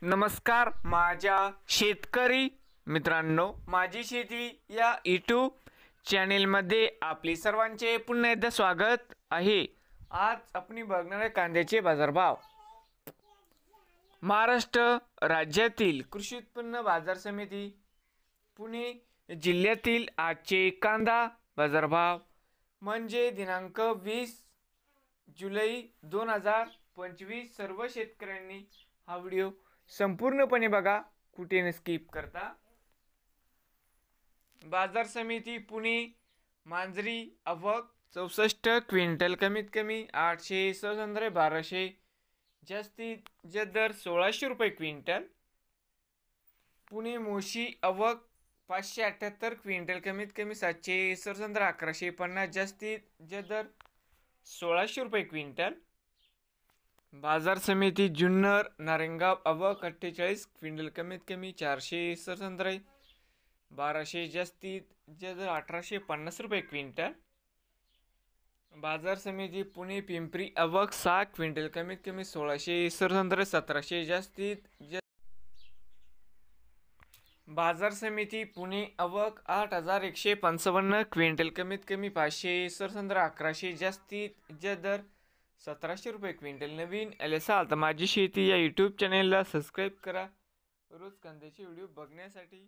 नमस्कार माझ्या शेतकरी मित्रांनो, माझी शेती या यूट्यूब चॅनेलमध्ये आपले सर्वांचे पुन्हा एकदा स्वागत आहे। आज आपण बघणार आहे कांद्याचे बाजारभाव। महाराष्ट्र राज्यातील कृषी उत्पन्न बाजार समिती पुणे जिल्ह्यातील आजचे कांदा बाजारभाव म्हणजे दिनांक 20 जुलै 2025। सर्व शेतकऱ्यांनी हा व्हिडिओ संपूर्णपणे बघा, कुठे न स्किप करता। बाजार समिती पुणे मांजरी आवक 64 क्विंटल, कमीत कमी 800, सहजंद्रे 1200, जास्तीत जास्त दर 1600 रुपये क्विंटल। पुणे मोशी आवक 578 क्विंटल, कमीत कमी 700, सहजंद्रे 1150, जास्तीत जास्त दर 1600 रुपये क्विंटल। बाजार समिती जुन्नर नारायणगाव आवक 48 क्विंटल, कमीत कमी 400, सरसंद्रे 1200, जास्तीत जास्त 1850 रुपये क्विंटल। बाजार समिती पुणे पिंपरी आवक 6 क्विंटल, कमीत कमी 1600, सरसंद्रे 1700, जास्तीत जास्त। बाजार समिती पुणे आवक 8155 क्विंटल, कमीत कमी 500, सरसंद्रे 1100, जास्तीत जास्त दर 1700 रुपये क्विंटल। नवीन असाल तर माझी शेती या यूट्यूब चॅनेलला सबस्क्राईब करा रोज कांद्याचे व्हिडिओ बघण्यासाठी।